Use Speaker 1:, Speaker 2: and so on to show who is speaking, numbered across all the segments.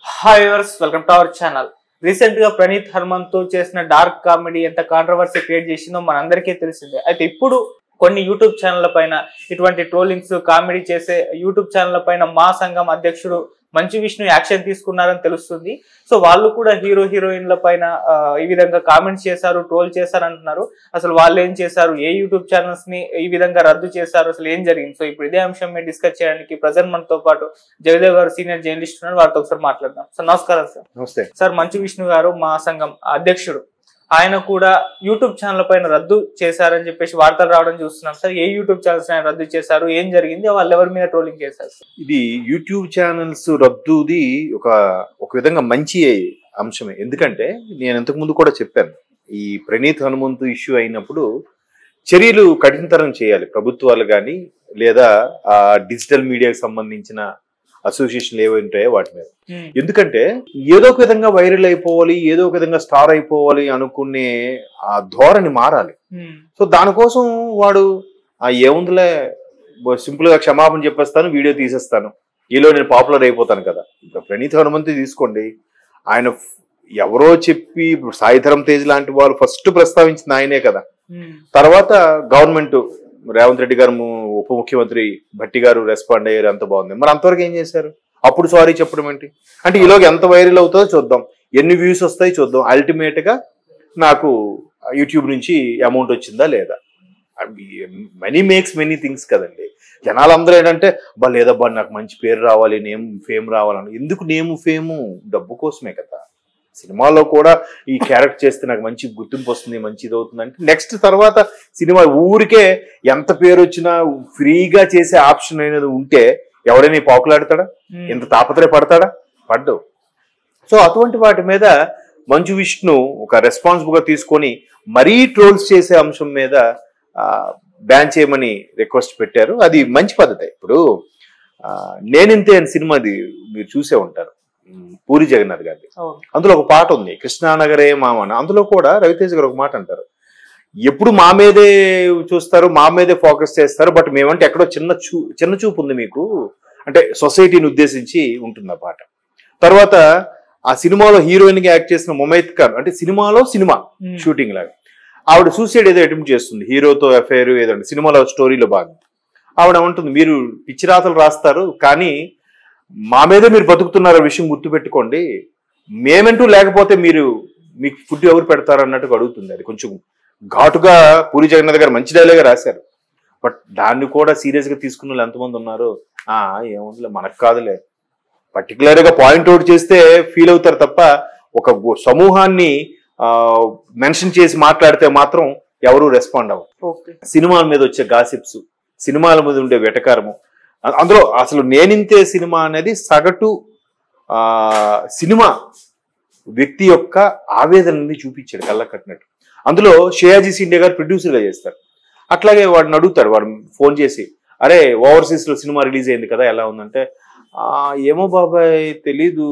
Speaker 1: Hi viewers, welcome to our channel. Recent గా ప్రణీత్ హనుమంత్ తో చేసిన డార్క్ కామెడీ ఎంత కాంట్రవర్సీ క్రియేట్ చేసిందో మనందరికీ తెలిసిందే. అయితే ఇప్పుడు కొన్ని యూట్యూబ్ ఛానళ్ల పైన ఇటువంటి ట్రోలింగ్స్ కామెడీ చేసే యూట్యూబ్ ఛానళ్ల పైన మా సంఘం అధ్యక్షుడు మంచు విష్ణు యాక్షన్ తీసుకున్నారని తెలుస్తుంది. సో వాళ్ళు కూడా హీరో హీరోయిన్ల పైన ఈ విధంగా కామెంట్స్ చేశారు, ట్రోల్ చేశారు అంటున్నారు. అసలు వాళ్ళు ఏం చేశారు, ఏ యూట్యూబ్ ఛానల్స్ ని ఈ విధంగా రద్దు చేశారు, అసలు ఏం జరిగింది? సో ఇప్పుడు ఇదే అంశం మీద డిస్కస్ చేయడానికి ప్రజెంట్ మనతో పాటు జయదేవ్ గారు సీనియర్ జర్నలిస్ట్ ఉన్నారు. వారితో ఒకసారి మాట్లాడదాం. సార్ నమస్కారం. సార్
Speaker 2: నమస్తే
Speaker 1: సార్. మంచు విష్ణు గారు మా సంఘం అధ్యక్షుడు, ఆయన కూడా యూట్యూబ్ ఛానల్ పైన రద్దు చేశారని చెప్పేసి వార్తలు రావడం చూస్తున్నాం. సార్ ఏ యూట్యూబ్ ఛానల్స్ ఆయన రద్దు చేశారు, ఏం జరిగింది, వాళ్ళు ఎవరి మీద ట్రోలింగ్ చేశారు?
Speaker 2: ఇది యూట్యూబ్ ఛానల్స్ రద్దుది ఒక విధంగా మంచి అంశమే. ఎందుకంటే నేను ఇంతకు ముందు కూడా చెప్పాను, ఈ ప్రణీత్ హనుమంతు ఇష్యూ అయినప్పుడు చర్యలు కఠినతరం చేయాలి ప్రభుత్వాలు కానీ లేదా డిజిటల్ మీడియాకి సంబంధించిన అసోసియేషన్లు ఏవై ఉంటాయో వాటి మీద. ఎందుకంటే ఏదో ఒక విధంగా వైరల్ అయిపోవాలి, ఏదో ఒక విధంగా స్టార్ అయిపోవాలి అనుకునే ఆ ధోరణి మారాలి. సో దానికోసం వాడు ఏముందిలే సింపుల్ గా క్షమాపణ చెప్పేస్తాను, వీడియో తీసేస్తాను, ఈలో నేను పాపులర్ అయిపోతాను కదా. ఇప్పుడు ప్రణీత్ హనుమంతు తీసుకోండి, ఆయన ఎవరో చెప్పి సాయిధరం తేజ్ లాంటి వాళ్ళు ఫస్ట్ ప్రస్తావించింది ఆయనే కదా. తర్వాత గవర్నమెంట్ రేవంత్ రెడ్డి గారు ఉప ముఖ్యమంత్రి భట్టి గారు రెస్పాండ్ అయ్యారు, ఎంత బాగుంది. మరి అంతవరకు ఏం చేశారు? అప్పుడు సారీ చెప్పడం ఏంటి? అంటే ఈలోకి ఎంత వైరల్ అవుతుందో చూద్దాం, ఎన్ని వ్యూస్ వస్తాయి చూద్దాం, అల్టిమేట్ గా నాకు యూట్యూబ్ నుంచి అమౌంట్ వచ్చిందా లేదా. మనీ మేక్స్ మెనీ థింగ్స్ కదండి. జనాలందరూ ఏంటంటే లేదబ్బా నాకు మంచి పేరు రావాలి, నేమ్ ఫేమ్ రావాలని. ఎందుకు నేము ఫేము? డబ్బు కోసమే కదా. సినిమాలో కూడా ఈ క్యారెక్టర్ చేస్తే నాకు మంచి గుర్తింపు వస్తుంది, మంచి ఇది అవుతుంది అంటే నెక్స్ట్ తర్వాత సినిమా ఊరికే ఎంత పేరు వచ్చినా ఫ్రీగా చేసే ఆప్షన్ అనేది ఉంటే ఎవరైనా పాపులాడతాడా? ఎంత తాపత్రయపడతాడా? పడ్డు. సో అటువంటి వాటి మీద మంచు విష్ణు ఒక రెస్పాన్సిబుల్ గా తీసుకొని మరీ ట్రోల్స్ చేసే అంశం మీద బ్యాన్ చేయమని రిక్వెస్ట్ పెట్టారు. అది మంచి పద్ధతి. ఇప్పుడు నేనింతే అని సినిమాది మీరు చూసే ఉంటారు, పూరి జగన్నాథ్ గారి. అందులో ఒక పాట ఉంది, కృష్ణానగరే మామని. అందులో కూడా రవితేజ్ గారు ఒక మాట అంటారు, ఎప్పుడు మా మీదే చూస్తారు, మా మీదే ఫోకస్ చేస్తారు, బట్ మేమంటే ఎక్కడో చిన్న చూపు ఉంది మీకు అంటే సొసైటీని ఉద్దేశించి ఉంటుంది ఆ పాట. తర్వాత ఆ సినిమాలో హీరోయిన్ గా యాక్ట్ చేసిన ముమైత్ ఖాన్, అంటే సినిమాలో సినిమా షూటింగ్ లాగా ఆవిడ సూసైడ్ ఏదో అటెంప్ట్ చేస్తుంది, హీరోతో అఫైర్ ఏదో సినిమాలో స్టోరీలో భాగం. ఆవిడ ఉంటుంది, మీరు పిచ్చిరాతలు రాస్తారు కానీ మా మీదే మీరు బతుకుతున్నారో విషయం గుర్తుపెట్టుకోండి, మేమంటూ లేకపోతే మీకు ఫుడ్ ఎవరు పెడతారు అన్నట్టుగా అడుగుతుంది. అది కొంచెం ఘాటుగా పూరి జగన్నాథ్ గారు మంచి డైలాగ్ రాశారు, బట్ దాన్ని కూడా సీరియస్ గా తీసుకున్న వాళ్ళు ఎంతమంది ఉన్నారు? ఏముందిలే మనకు కాదులే, పర్టికులర్ గా పాయింట్ అవుట్ చేస్తే ఫీల్ అవుతారు తప్ప ఒక సమూహాన్ని మెన్షన్ చేసి మాట్లాడితే మాత్రం ఎవరు రెస్పాండ్ అవ్వరు. సినిమాల మీద వచ్చే గాసిప్స్, సినిమాల మీద ఉండే వెటకారము, అందులో అసలు నేనింతే సినిమా అనేది సగటు సినిమా వ్యక్తి యొక్క ఆవేదనని చూపించాడు కళ్ళ కట్టినట్టు. అందులో షేయాజీ సిండే గారు ప్రొడ్యూసర్ గా చేస్తారు. అట్లాగే వాడిని అడుగుతాడు, వాడు ఫోన్ చేసి, అరే ఓవర్సీస్ లో సినిమా రిలీజ్ అయింది కదా, ఎలా ఉందంటే, ఏమో బాబాయ్ తెలీదు,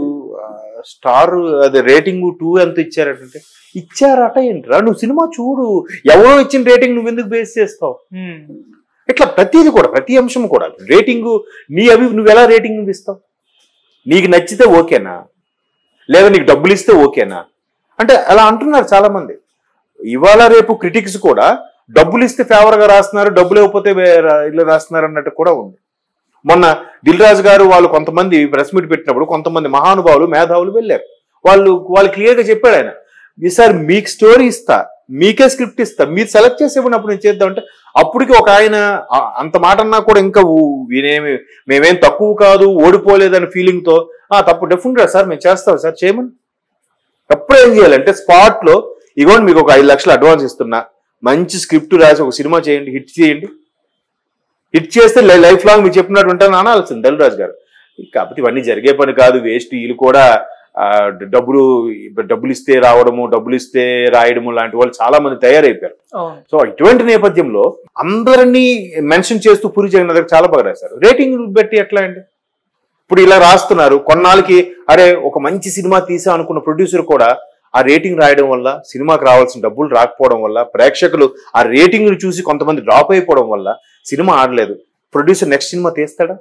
Speaker 2: స్టార్ అదే రేటింగ్ 2 ఎంత ఇచ్చారంటే, ఇచ్చారట ఏంట్రా, నువ్వు సినిమా చూడు, ఎవరో ఇచ్చిన రేటింగ్ నువ్వు ఎందుకు బేస్ చేస్తావు? ఇట్లా ప్రతిది కూడా, ప్రతి అంశం కూడా రేటింగు నువ్వు ఎలా రేటింగ్ ఇస్తావు? నీకు నచ్చితే ఓకేనా, లేదా నీకు డబ్బులు ఇస్తే ఓకేనా అంటే అలా అంటున్నారు చాలా మంది. ఇవాళ రేపు క్రిటిక్స్ కూడా డబ్బులు ఇస్తే ఫేవర్ గా రాస్తున్నారు, డబ్బులు ఇవ్వకపోతే ఇలా రాస్తున్నారు అన్నట్టు కూడా ఉంది. మొన్న దిల్ రాజు గారు వాళ్ళు కొంతమంది ప్రెస్ మీట్ పెట్టినప్పుడు కొంతమంది మహానుభావులు మేధావులు వెళ్ళారు. వాళ్ళు క్లియర్ గా చెప్పాడు ఆయన, ఈసారి మీకు స్టోరీ ఇస్తా, మీకే స్క్రిప్ట్ ఇస్తా, మీరు సెలెక్ట్ చేసేప్పుడు నేను చేద్దామంటే, అప్పటికి ఒక ఆయన అంత మాట అన్నా కూడా ఇంకా మేమేం తక్కువ కాదు, ఓడిపోలేదనే ఫీలింగ్ తో తప్పు డెఫినెట్ గా సార్ మేము చేస్తాం సార్ చేయమని. ఎప్పుడు ఏం చేయాలంటే స్పాట్ లో, ఇగోండి మీకు ఒక 5 లక్షలు అడ్వాన్స్ ఇస్తున్నా, మంచి స్క్రిప్ట్ రాసి ఒక సినిమా చేయండి, హిట్ చేయండి, హిట్ చేస్తే లైఫ్ లాంగ్ మీరు చెప్పినట్టు ఉంటాను అనాల్సింది దిల్ రాజు గారు. కాకపోతే ఇవన్నీ జరిగే పని కాదు, వేస్ట్. వీళ్ళు కూడా డబ్బులు ఇస్తే రావడము, డబ్బులు ఇస్తే రాయడము లాంటి వాళ్ళు చాలా మంది తయారైపోయారు. సో ఇటువంటి నేపథ్యంలో అందరినీ మెన్షన్ చేస్తూ పూరి జగన్నాథ్ గారు చాలా బాగా రాశారు. రేటింగ్ బట్టి ఎట్లా అండి, ఇప్పుడు ఇలా రాస్తున్నారు, కొన్నాళ్ళకి అరే ఒక మంచి సినిమా తీసా అనుకున్న ప్రొడ్యూసర్ కూడా ఆ రేటింగ్ రాయడం వల్ల, సినిమాకి రావాల్సిన డబ్బులు రాకపోవడం వల్ల, ప్రేక్షకులు ఆ రేటింగ్ చూసి కొంతమంది డ్రాప్ అయిపోవడం వల్ల సినిమా ఆడలేదు, ప్రొడ్యూసర్ నెక్స్ట్ సినిమా తీస్తాడా?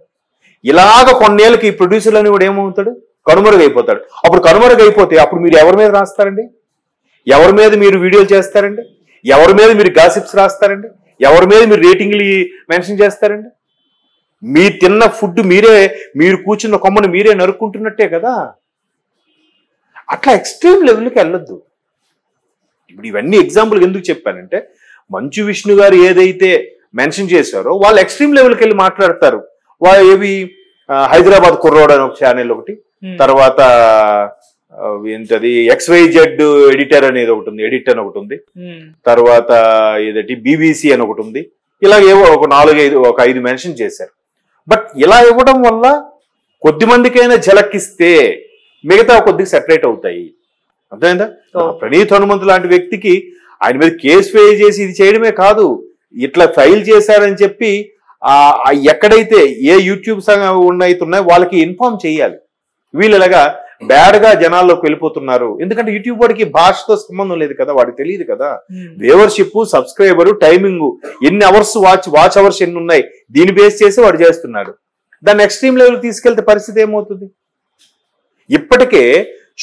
Speaker 2: ఇలాగ కొన్నేళ్ళకి ఈ ప్రొడ్యూసర్లు అని కూడా ఏమవుతాడు, కనుమరుగైపోతాడు. అప్పుడు కనుమరుగైపోతే అప్పుడు మీరు ఎవరి మీద రాస్తారండి? ఎవరి మీద మీరు వీడియోలు చేస్తారండి? ఎవరి మీద మీరు గాసిప్స్ రాస్తారండి? ఎవరి మీద మీరు రేటింగ్లు మెన్షన్ చేస్తారండి? మీ తిన్న ఫుడ్ మీరు కూర్చున్న కొమ్మను మీరే నరుక్కుంటున్నట్టే కదా. అట్లా ఎక్స్ట్రీమ్ లెవెల్కి వెళ్ళొద్దు. ఇప్పుడు ఇవన్నీ ఎగ్జాంపుల్ ఎందుకు చెప్పానంటే, మంచు విష్ణు గారు ఏదైతే మెన్షన్ చేశారో వాళ్ళు ఎక్స్ట్రీమ్ లెవెల్కి వెళ్ళి మాట్లాడతారు. వాళ్ళు ఏవి హైదరాబాద్ కుర్రోడ్ అని ఒక ఛానల్ ఒకటి, తర్వాత ఏంటది XYZ ఎడిటర్ అనేది ఒకటి ఉంది, ఎడిట్ అని ఒకటి ఉంది, తర్వాత ఏదటి BBC అని ఒకటి ఉంది. ఇలా ఏవో ఒక 5 మెన్షన్ చేశారు. బట్ ఇలా ఇవ్వడం వల్ల కొద్ది మందికైనా ఝలక్కిస్తే మిగతా కొద్దిగా సెపరేట్ అవుతాయి. అర్థమైందా? ప్రణీత్ హనుమంతు లాంటి వ్యక్తికి ఆయన మీద కేసు ఫైల్ చేసి ఇది చేయడమే కాదు, ఇట్లా ఫైల్ చేశారని చెప్పి ఎక్కడైతే ఏ యూట్యూబ్ ఉన్నాయో వాళ్ళకి ఇన్ఫార్మ్ చేయాలి. వీళ్ళు ఇలాగా బ్యాడ్ గా జనాల్లోకి వెళ్ళిపోతున్నారు. ఎందుకంటే యూట్యూబ్ వాడికి భాషతో సంబంధం లేదు కదా, వాడికి తెలియదు కదా. వ్యూవర్షిప్, సబ్స్క్రైబరు, టైమింగ్, ఎన్ని అవర్స్ వాచ్ అవర్స్ ఎన్ని ఉన్నాయి, దీన్ని బేస్ చేసి వాడు చేస్తున్నాడు. దాన్ని ఎక్స్ట్రీమ్ లెవెల్ తీసుకెళ్తే పరిస్థితి ఏమవుతుంది? ఇప్పటికే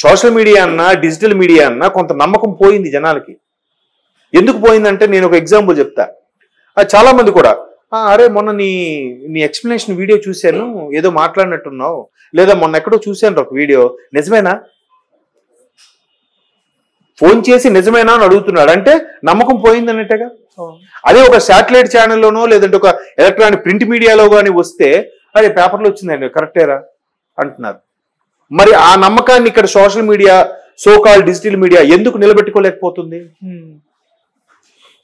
Speaker 2: సోషల్ మీడియా అన్నా డిజిటల్ మీడియా అన్నా కొంత నమ్మకం పోయింది జనాలకి. ఎందుకు పోయిందంటే నేను ఒక ఎగ్జాంపుల్ చెప్తా. చాలా మంది కూడా అరే మొన్న నీ ఎక్స్ప్లెనేషన్ వీడియో చూశాను, ఏదో మాట్లాడినట్టున్నావు, లేదా మొన్న ఎక్కడో చూశాను ఒక వీడియో, నిజమేనా? ఫోన్ చేసి నిజమేనా అని అడుగుతున్నాడు అంటే నమ్మకం పోయింది అన్నట్టుగా. అదే ఒక శాటిలైట్ ఛానల్లోనో లేదంటే ఒక ఎలక్ట్రానిక్ ప్రింట్ మీడియాలో కానీ వస్తే అదే పేపర్లో వచ్చిందండి కరెక్టేరా అంటున్నారు. మరి ఆ నమ్మకాన్ని ఇక్కడ social media, so-called digital media ఎందుకు నిలబెట్టుకోలేకపోతుంది?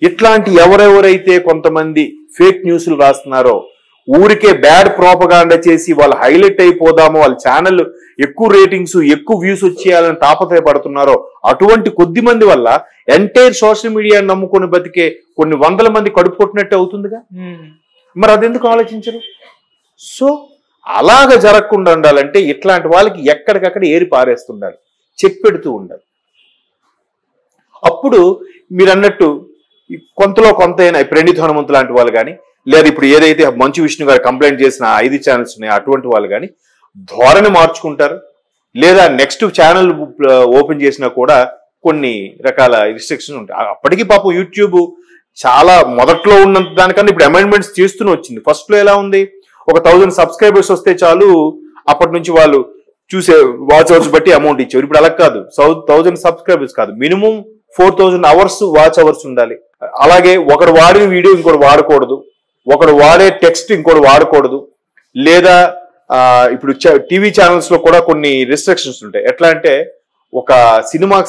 Speaker 2: ఇట్లాంటి ఎవరెవరైతే కొంతమంది ఫేక్ న్యూస్లు రాస్తున్నారో, ఊరికే బ్యాడ్ ప్రోపగాండా చేసి వాళ్ళు హైలైట్ అయిపోదామో, వాళ్ళ ఛానల్ ఎక్కువ రేటింగ్స్, ఎక్కువ వ్యూస్ వచ్చేయాలని తాపత్రయపడుతున్నారో, అటువంటి కొద్ది మంది వల్ల ఎంటైర్ సోషల్ మీడియా నమ్ముకొని బతికే కొన్ని వందల మంది కడుపు కొట్టినట్టు అవుతుందిగా. మరి అదెందుకు ఆలోచించరు? సో అలాగ జరగకుండా ఉండాలంటే ఇట్లాంటి వాళ్ళకి ఎక్కడికక్కడ ఏరి పారేస్తుండాలి, చెక్ పెడుతూ ఉండాలి. అప్పుడు మీరు అన్నట్టు కొంతలో కొంత అయినా ప్రణీత్ హనుమంతు లాంటి వాళ్ళు కానీ, లేదా ఇప్పుడు ఏదైతే మంచు విష్ణు గారు కంప్లైంట్ చేసిన 5 ఛానల్స్ ఉన్నాయో అటువంటి వాళ్ళు కానీ ధోరణి మార్చుకుంటారు. లేదా నెక్స్ట్ ఛానల్ ఓపెన్ చేసినా కూడా కొన్ని రకాల రిస్ట్రిక్షన్స్ ఉంటాయి. అప్పటికీ పాపం యూట్యూబ్ చాలా మొదట్లో ఉన్నంత దానికన్నా ఇప్పుడు అమెండ్మెంట్స్ చేస్తూనే వచ్చింది. ఫస్ట్ లో ఎలా ఉంది, ఒక 1000 సబ్స్క్రైబర్స్ వస్తే చాలు, అప్పటి నుంచి వాళ్ళు చూసే వాచ్ అవర్స్ బట్టి అమౌంట్ ఇచ్చారు. ఇప్పుడు అలా కాదు, 1000 సబ్స్క్రైబర్స్ కాదు, మినిమం 4000 అవర్స్ వాచ్ అవర్స్ ఉండాలి. అలాగే ఒకడు వాడిన వీడియో ఇంకోటి వాడకూడదు, ఒకడు వాడే టెక్స్ట్ ఇంకోటి వాడకూడదు. లేదా ఇప్పుడు టీవీ ఛానల్స్ లో కూడా కొన్ని రిస్ట్రిక్షన్స్ ఉంటాయి. ఎట్లా అంటే ఒక సినిమాకి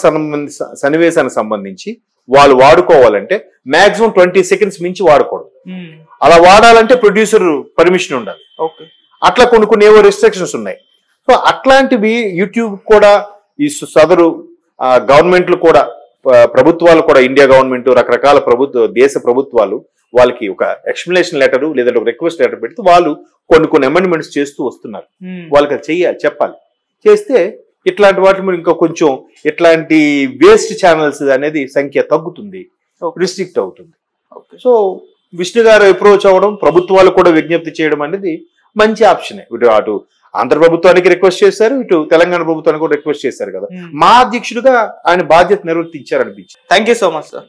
Speaker 2: సన్నివేశానికి సంబంధించి వాళ్ళు వాడుకోవాలంటే మాక్సిమం 20 సెకండ్స్ మించి వాడకూడదు. అలా వాడాలంటే ప్రొడ్యూసర్ పర్మిషన్ ఉండాలి. అట్లా కొన్ని ఏవో రిస్ట్రిక్షన్స్ ఉన్నాయి. సో అట్లాంటివి యూట్యూబ్ కూడా ఈ సదరు గవర్నమెంట్లు కూడా, ప్రభుత్వాలు కూడా, ఇండియా గవర్నమెంట్, రకరకాల దేశ ప్రభుత్వాలు వాళ్ళకి ఒక ఎక్స్ప్లెనేషన్ లెటర్ లేదంటే ఒక రిక్వెస్ట్ లెటర్ పెడితే వాళ్ళు కొన్ని అమెండ్మెంట్స్ చేస్తూ వస్తున్నారు. వాళ్ళకి అది చెయ్యాలి, చెప్పాలి. చేస్తే ఇట్లాంటి వాటి మీద ఇంకా కొంచెం ఇట్లాంటి వేస్ట్ ఛానల్స్ అనేది సంఖ్య తగ్గుతుంది, రిస్ట్రిక్ట్ అవుతుంది. సో విష్ణు గారు అప్రోచ్ అవ్వడం, ప్రభుత్వాలు కూడా విజ్ఞప్తి చేయడం అనేది మంచి ఆప్షనే. అటు ఆంధ్ర ప్రభుత్వానికి రిక్వెస్ట్ చేశారు, ఇటు తెలంగాణ ప్రభుత్వానికి కూడా రిక్వెస్ట్ చేశారు కదా. మా అధ్యక్షుడిగా ఆయన బాధ్యత నిర్వర్తించారు అనిపించింది.
Speaker 1: Thank you so much sir.